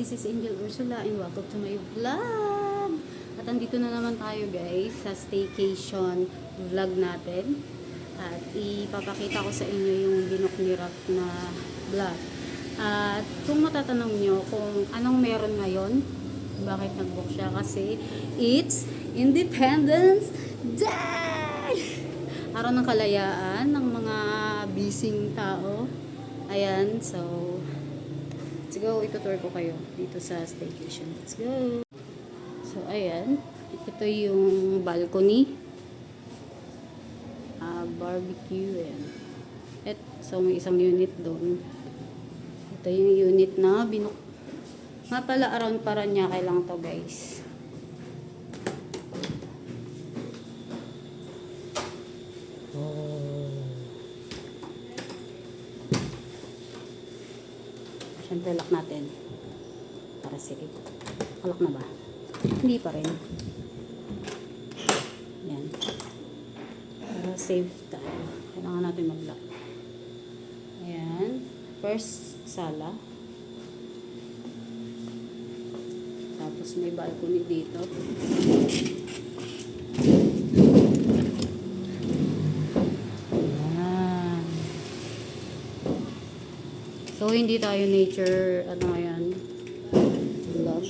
this is Angel Ursula and welcome to my vlog. At andito na naman tayo guys sa staycation vlog natin. At ipapakita ko sa inyo yung binok ni Raf na vlog. At kung matatanong nyo kung anong meron ngayon, bakit nag-book siya, kasi it's Independence Day! Araw ng kalayaan ng mga busy tao. Ayan, so let's go, itutour ko kayo dito sa staycation. Let's go! So, ayan. Ito yung balcony. Barbecue. So, may isang unit doon. Ito yung unit na binuk. Nga pala, around Paranaque lang to guys. Siyempre, lock natin. Para safe. Lock na ba? Hindi pa rin. Yan. Para safe tayo. Kailangan natin mag-lock. Ayan. First, sala. Tapos may balcony dito. So, hindi tayo nature, ano ngayon, vlog.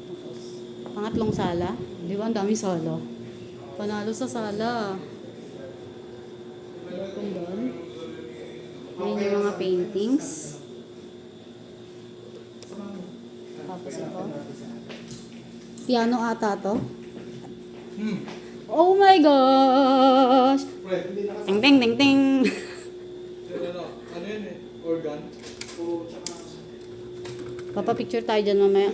Tapos, pangatlong sala. Di ba, ang daming sala? Panalo sa sala. Ayan doon. Ayan yung mga paintings. Tapos ito. Piano ata to. Oh my gosh! Ting ting ting ting. Ano yun eh? Organ? Papapicture tayo dyan mamaya.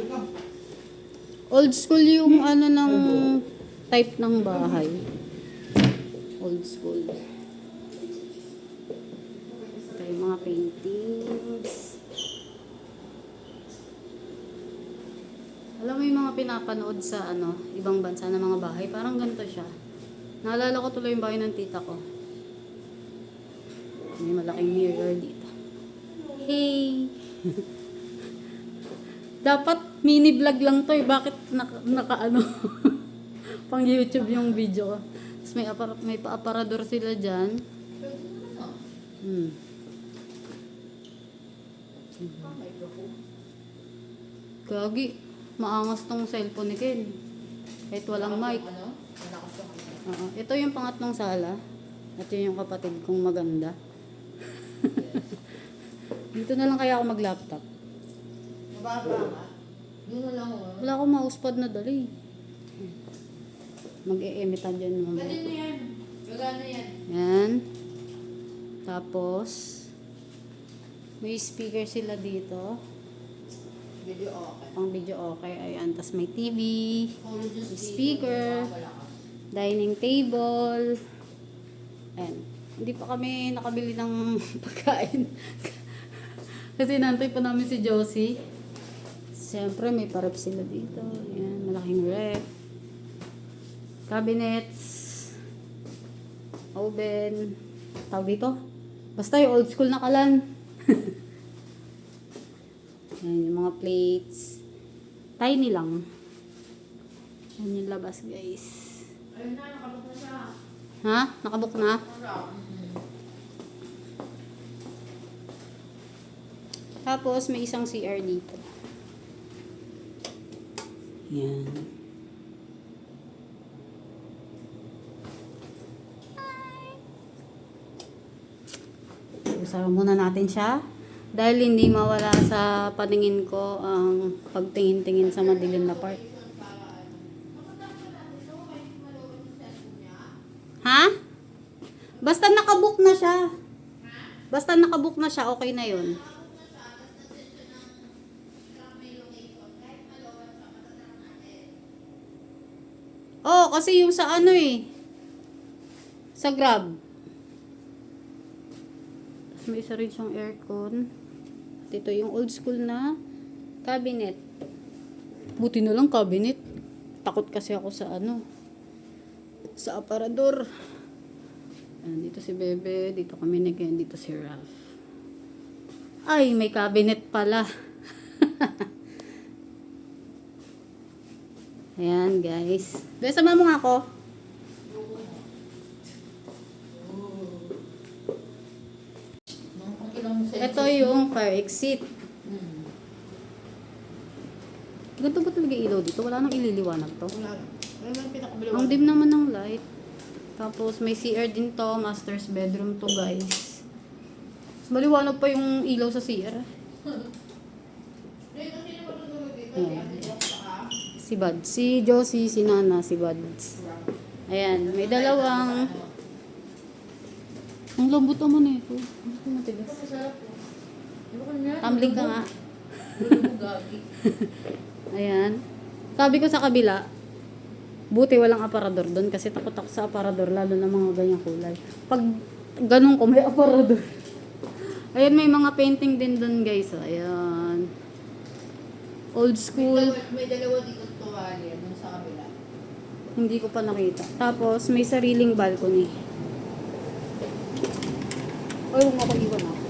Old school yung ano ng type ng bahay. Old school. Ito yung mga paintings. Alam mo yung mga pinapanood sa ano, ibang bansa na mga bahay, parang ganito siya. Naalala ko tuloy yung bahay ng tita ko. May malaking mirror dito. Hey! Dapat mini vlog lang to eh. Bakit naka ano? Pang YouTube yung video ko. Tapos may pa-aparador sila dyan. Gagi. Maangas tong cellphone ni Ken. Kahit walang mic. Ito yung pangatlong sala. At yun yung kapatid kong maganda. Dito na lang kaya ako mag-laptop. Mababa nga. Yun na lang ako. Wala akong mousepad na dali. Mag-e-emitan dyan mamaya. Pwede na yan. Gagana yan. Yan. Tapos, may speaker sila dito. Video okay. Pang video okay. Ayan. Tapos may TV. Hold yung Speaker. Dining table. Ayan. Hindi pa kami nakabili ng pagkain. Kasi nantay pa namin si Josie. Siyempre may parep sila dito. Ayan. Malaking ref. Cabinets. Oven. Tawag dito. Basta yung old school na kalan. Ayan yung mga plates. Tiny lang. Ayan yung labas guys. Ayun na, nakabook na siya. Ha? Nakabook na? Tapos may isang CR dito. Ayan. Usara muna natin siya. Dahil hindi mawala sa paningin ko ang pagtingin-tingin sa madilim na part. Ha? Basta nakabook na siya. Basta nakabook na siya, okay na yun. Oh, kasi yung sa ano eh. Sa Grab. Tapos may isa rin siyang aircon. At ito yung old school na cabinet. Buti na lang cabinet. Takot kasi ako sa ano. Sa aparador. Ayan, dito si Bebe, dito kami nag-end, dito si Ralph. Ay, may cabinet pala. Ayan, guys. Dahil sama mo nga ako. Ang ilang Ito yung fire exit. Hmm. Ganito ba talaga ilaw dito? Wala nang ililiwanag to. Wala. Wala lang pinakabilawan. Ang dim naman ng light. Tapos may CR din to. Master's bedroom to, guys. Mas maliwanag pa yung ilaw sa CR. Ayan. Si Bud. Si Josie, si Nana, si Buds. Ayan. May dalawang... Ang lambot naman eh. Ito. Ito matigas. Tumbling ka nga. Ayan. Sabi ko sa kabila, buti walang aparador doon kasi takot ako sa aparador lalo na mga ganyang kulay. Pag ganun ko may aparador. Ayan, may mga painting din doon, guys. Ayan. Old school. May dalawa dito tuwalya dun sa kabila. Hindi ko pa nakita. Tapos may sariling balcony. Ay, huwag ako iwan ako.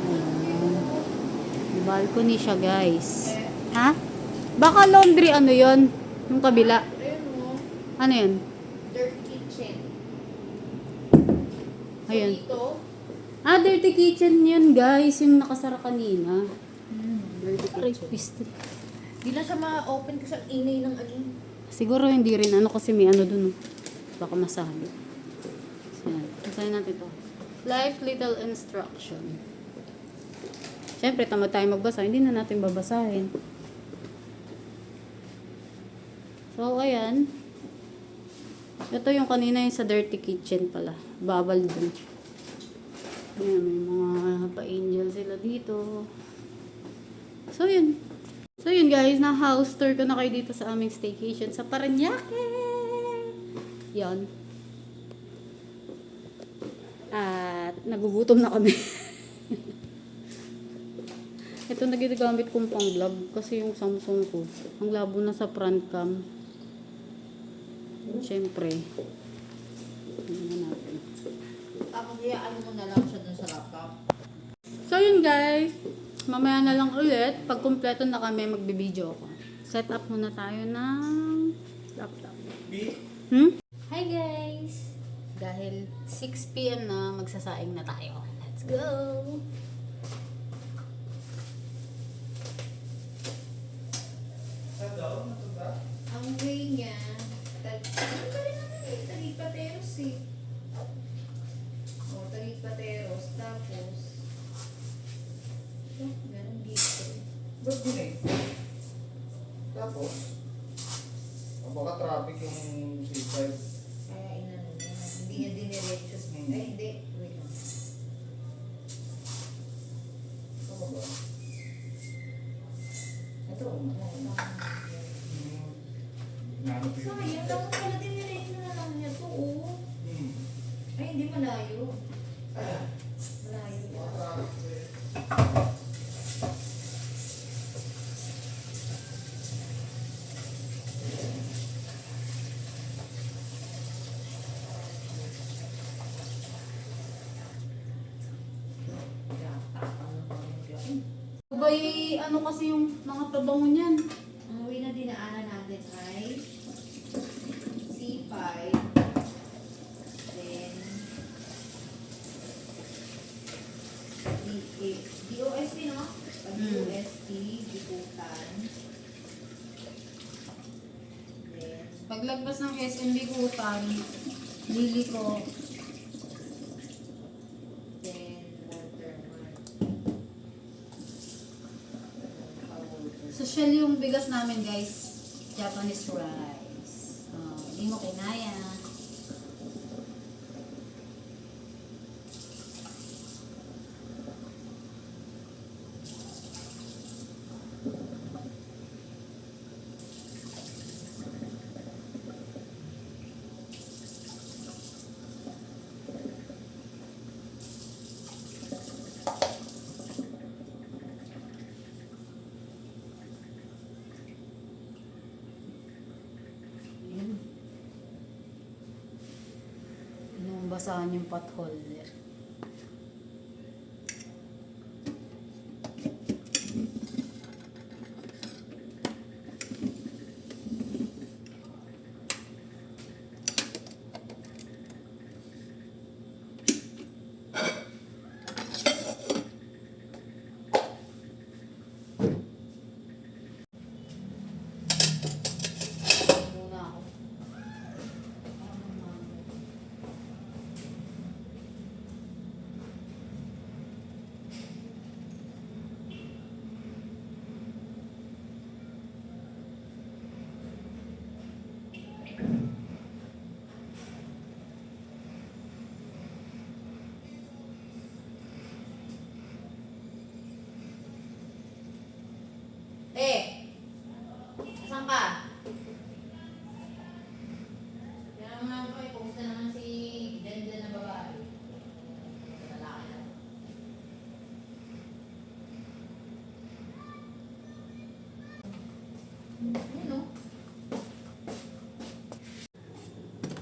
Ayan. May balcony siya, guys. Ha? Baka laundry ano yon yung kabila. Ayun mo. Ano yun? Dirt kitchen. Ayun. So dito. Ah, dirty kitchen yun, guys. Yung nakasara kanina. Dirty Aray, pistil. Di lang siya ma-open kasi ang inay ng ano. Siguro hindi rin. Ano kasi may ano dun. Oh. Baka masabi. So, yan. Basahin natin to. Life Little Instruction. Siyempre, tamad tayo magbasa. Hindi na natin babasahin. So, ayan. Ito yung kanina yung sa dirty kitchen pala. Bawal dun. Ayan, may mga pa-angel sila dito. So, yun. So, yun guys. Na-house tour ko na kayo dito sa aming staycation sa Parañaque. Yan. At nagugutom na kami. Ito na ginagamit kong pang vlog kasi yung Samsung ko. Ang labo na sa front cam. Siyempre. Ano natin. Tapos ano mo na lang siya dun sa laptop. So yun guys. Mamaya na lang ulit. Pag kumpleto na kami, magbibideo ako. Set up muna tayo ng laptop. Hi guys! Dahil 6 PM na, magsasaing na tayo. Let's go! Ang way niya, ano ba rin naman eh, Talipateros eh. O, Talipateros, tapos, ganun dito. Ba't din eh? Tapos, baka traffic yung C5. Kaya inano niya, hindi niya diniretso. Ay, hindi. Wait lang. Ano ba? Ito, Naano ko yun? sayang, dapat pala diniretso na lang niya to, oh. Ay, hindi malayo. Malayo. Baka traffic eh. Bay, ano kasi yung mga pabango niyan? Ang way na dinaanan natin ay C5, then DOST, no? Pag DOST, Diputan. Then, Paglagpas ng SMB Kutan, lili ko. then Watermark. Social yung bigas namin guys. Japanese rice. Hindi mo kinaya. Basahan yung pot holder.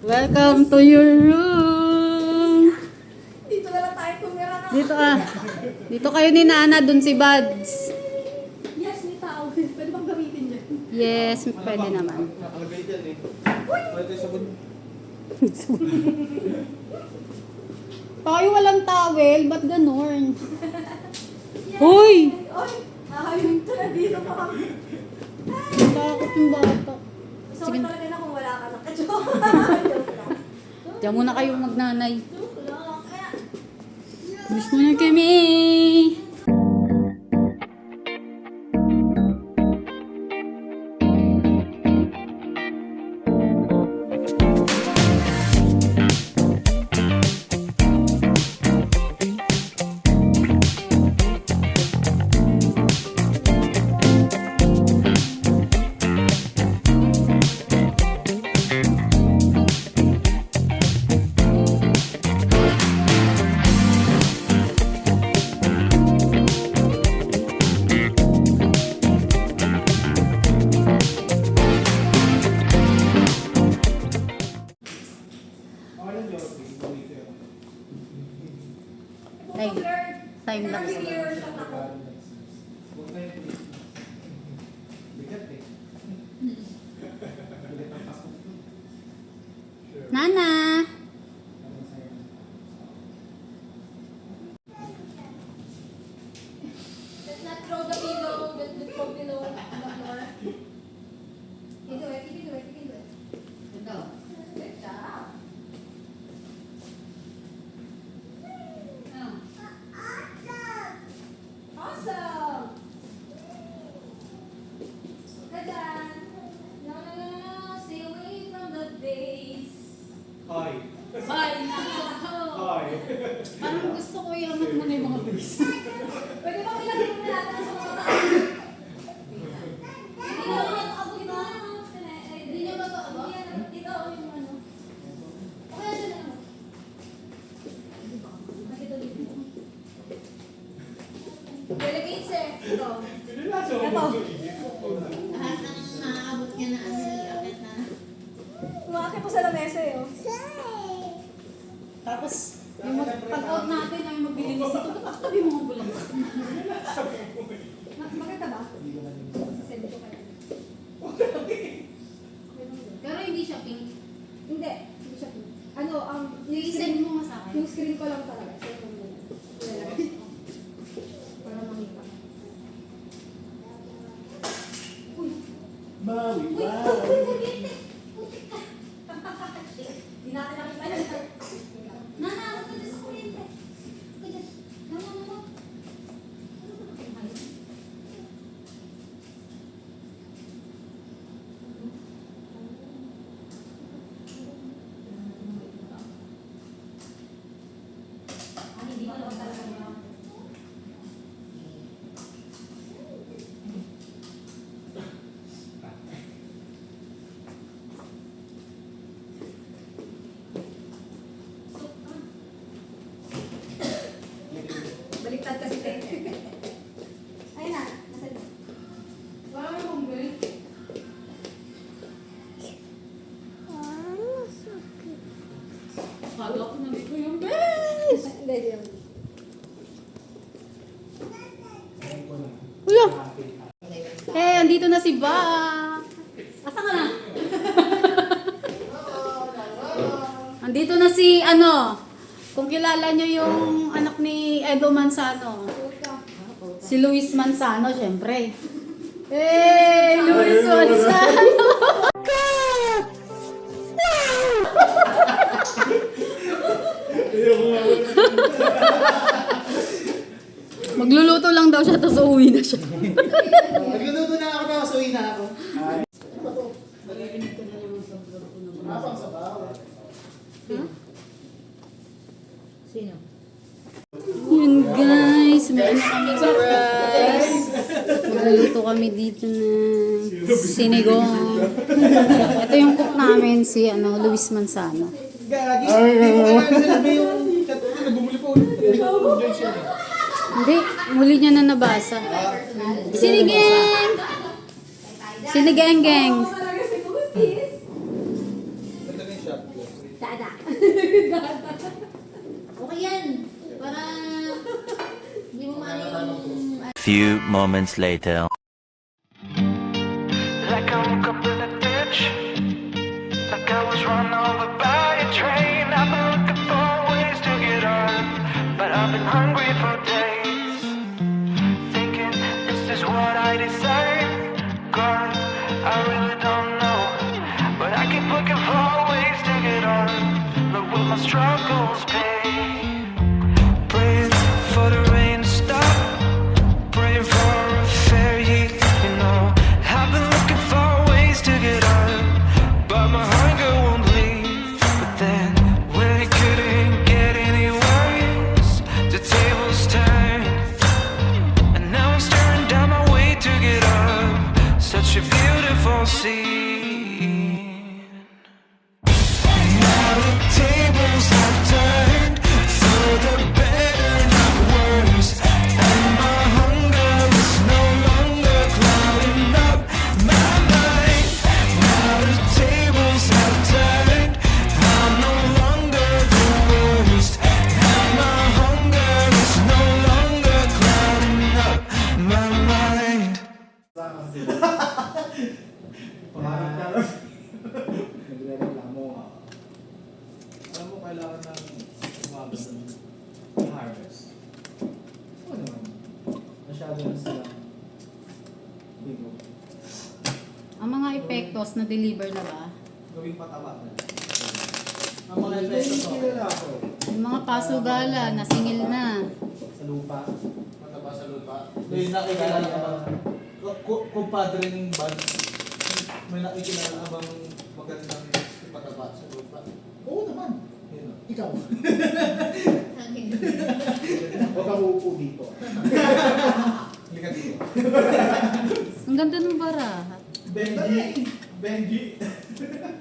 Welcome to your room. Dito na lang tayo tumira na. Dito ah. Dito kayo ni Nana, dun si Buds. Yes, may tao. Pwede bang gamitin dyan? Yes, pwede naman. Nakalagay dyan eh. Pwede sabon. Tayo walang towel, ba't ganun? Hoy! Oy, nakayong ito na dito pa kami. Takot yung bata. Gusto ko Sige. talaga na kung wala ka na. Joke lang. Diyan muna kayong magnanay. Joke lang. Kaya, Miss mo na kami. Time. Time lapse. Nana! let's not throw the pillow. Let's throw pillow on the floor. You do it, you can do it, you can do it. Go. Good job. Awesome! Good done. No, no, no, no, no. Stay away from the base. Hi. Bye! Nako! Hi. Parang gusto ko yung anak mo na yung mga bis. Pwede bang ilagay mo natin sa mga taas? Hindi na ako abot na. Hindi niya ba ito abot? Dito ako yung ano. Okay, dyan na naman. Nakita dito mo. Delegates eh. Ito. Lahat ng naaabot niya na ano, iakit na. Umakit po sa lamesa eh. Oh. Tapos, yung pag-out natin ay magbili sa ito. Tabi mo ang bulang. Maganda ba? Send ko kayo. Pero hindi siya pink. Hindi. Hindi siya pink. Ano, yung I-send screen, mo nga sa akin. yung screen ko lang talaga. Send ko muna. Ilalagay. Para makita. Uy! Maui, Uy! Uy! Kuryente! Putik ka! Hindi natin nakita yun. Nana, huwag ka dyan sa kuryente. Huwag ka dyan. Nana, nana. Ano ba natin kayo? Hindi ko alam talaga yun. Baliktad kasi tayo. Ayun na, nasa dito. Parang may hungry. Kala ko na ko yung bes! Hindi, hindi. Uya! Eh, andito na si Ba! Asa ka na? Andito na si, ano, kung kilala nyo yung anak ni Edo Manzano. Si Luis Manzano, syempre. Hey, Luis Manzano! Magluluto lang daw siya, tapos uuwi na siya. Nagluluto na ako na, suwi na ako. Mapang sabaw. Sino? Yun guys, meron na kami surprise. Magluluto kami dito ng sinigang. Ito yung cook namin, si Luis Manzano. Gagi. Hindi ko kailangan sinabi yung katulad. Bumuli pa ulit. George yan eh. Hindi, muli niya na nabasa. Sinigang! Sinigang gang. Talaga si Kustis. Ito na yung shop. few moments later. Like I woke up in a ditch, like I was run over by a train. I've been looking for ways to get on, but I've been hungry for days. Thinking, is this what I deserve? God, I really don't know, but I keep looking for ways to get on. Look what my struggles pay. Praying for the rain to stop, praying for a fairy, you know. I've been looking for ways to get on, but my hunger won't leave. But then, when it couldn't get any worse, the tables turned, and now I'm staring down my way to get up. Such a beautiful scene. Now the tables have turned, for the better, not worse, and my hunger is no longer clouding up my mind. Now the tables have turned, I'm no longer the worst, and my hunger is no longer clouding up my mind. Nagre-reklamo. Alam mo, kailangan ng umaga ng harvest. Oo naman. Masyado na silang bigo. Ang mga epektos na deliver na ba? Gawing pataba na. Ang mga epektos kilala ako. Yung mga pasugala, nasingil na. Sa lupa. Pataba sa lupa. May nakikilala ka ba? Kumpadre ng band. May nakikilala ka bang magandang ipataba sa lupa? Oo naman. Yun o. Ikaw. Huwag kang uupo dito. Halika dito. Ang ganda ng baraha. Benji. Benji.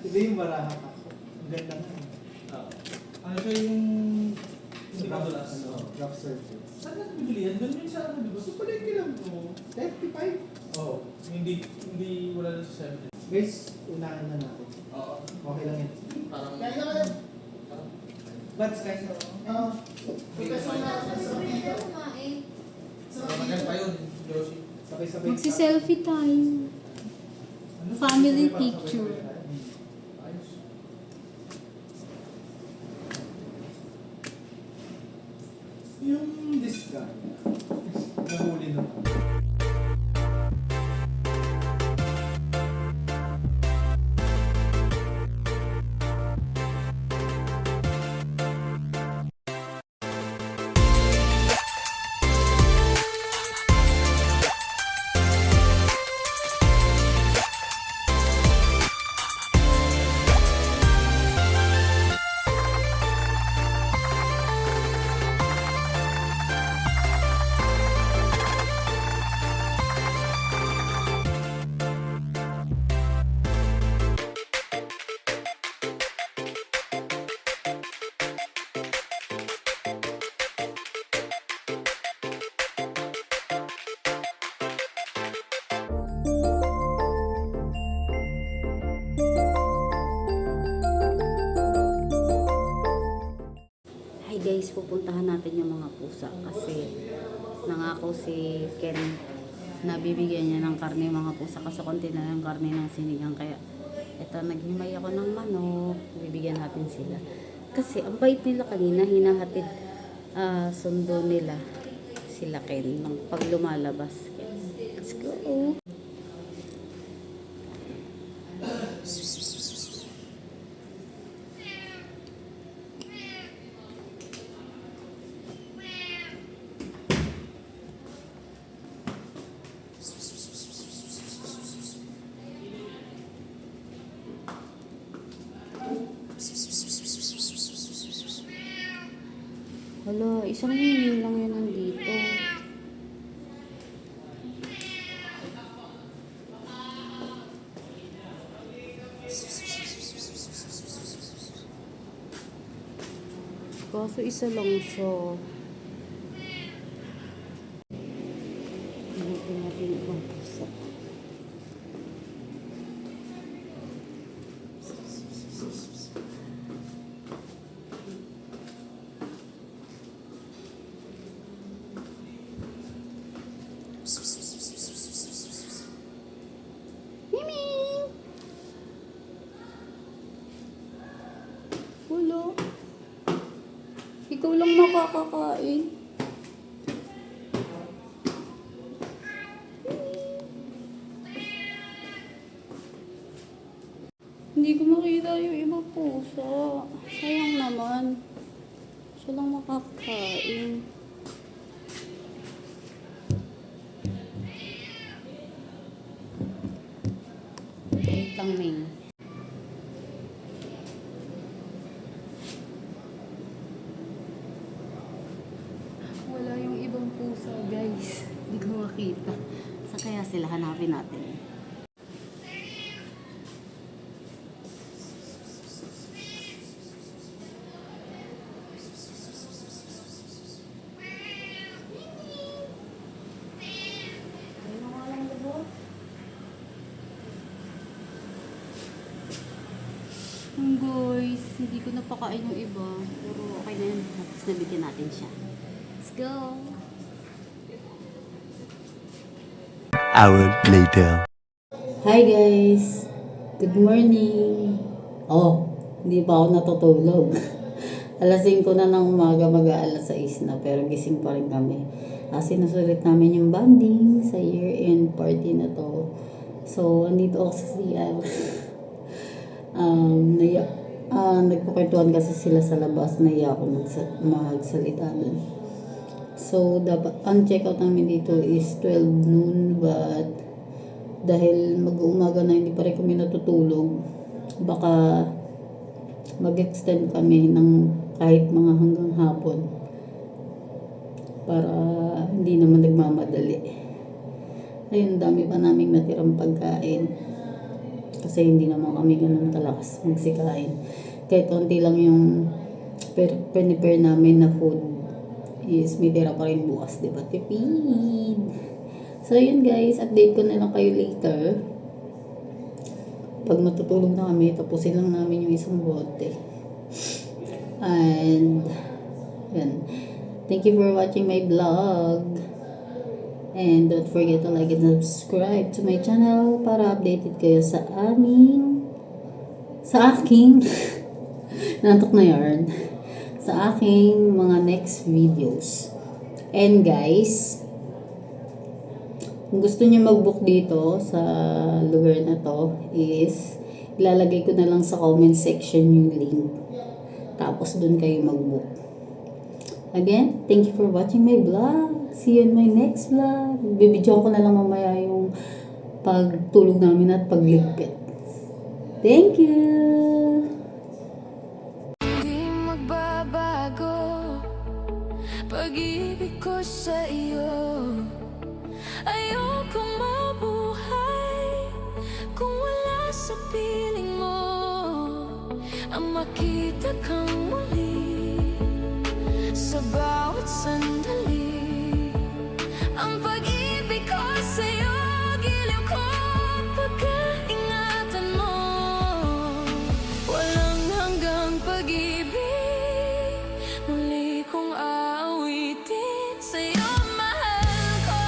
Hindi yung barahat ako. Ang ganda nga. Ano siya yung... Hindi Rough, madulas. rough surface. Saan natin bibili yan? Doon yun sa ano, di ba? Gusto ko lang kilang ko. 35. Oo. Hindi wala na sa 70. Guys, unahan na natin. Oo. Okay lang yan. Parang... Kaya na kayo. Parang... Bats, kaya na. Oo. Matagal pa yun, Josie. Sabay-sabay. Magsi-selfie tayo. Ano? Family Sabay-sabay picture. tayo. Ayos. Yung discard, nahuli naman. Hi guys, pupuntahan natin yung mga pusa kasi nangako si Ken na bibigyan niya ng karne yung mga pusa kasi konti na yung karne ng sinigang, kaya eto, naghimay ako ng manok, bibigyan natin sila kasi ang bait nila kanina, hinahatid sundo nila sila Ken nung pag lumalabas. Let's go. Hala, isang hingin lang yun nandito. Kaso isa lang siya. Hanapin natin ibang pusa. Miming! Wala. Ikaw lang makakakain. Hindi ko makita yung ibang pusa. Sayang naman. Siya lang makakain. Wait lang, Ming. Wala yung ibang pusa, guys. Hindi ko makita. Saan kaya sila? Hanapin natin. Guys, hindi ko napakain yung iba. Pero okay na yun. Tapos nabigyan natin siya. Let's go! Hour later. Hi guys! Good morning! Oh, hindi pa ako natutulog. Alas 5 na ng umaga, mag-aalas 6 na. Pero gising pa rin kami. Sinusulit namin yung bonding sa year-end party na to. So, andito ako sa CR. Nagpakwentuhan kasi sila sa labas, naiya ako magsalita dun. So, dapat, ang check-out namin dito is 12 noon, but dahil mag-uumaga na hindi pa rin kami natutulog, baka mag-extend kami ng kahit mga hanggang hapon para hindi naman nagmamadali. Ayun, dami pa naming natirang pagkain. Kasi hindi naman kami ganun kalakas magsikain. Kahit konti lang yung prepare namin na food is may tira pa rin bukas, diba? Tipid! So, yun guys. Update ko na lang kayo later. Pag matutulog na kami, tapusin lang namin yung isang bote. And, yun. Thank you for watching my vlog. And don't forget to like and subscribe to my channel para updated kayo sa aking nantok na yarn, sa aking mga next videos. And guys, kung gusto niyo mag-book dito sa lugar na to, is ilalagay ko na lang sa comment section yung link. Tapos dun kayo mag-book. Again, thank you for watching my vlog. See you in my next vlog. Bibidyoan ko na lang mamaya yung pagtulog namin at pagligpit. Thank you! Hindi magbabago pag-ibig ko sa iyo. Ayokong mabuhay kung wala sa piling mo. Ang makita kang muli sa bawat sandali. Ang pag-ibig ko sa'yo, giliw ko pagkaingatan mo. Walang hanggang pag-ibig, muli kong aawitin sa'yo, mahal ko.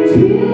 Shame!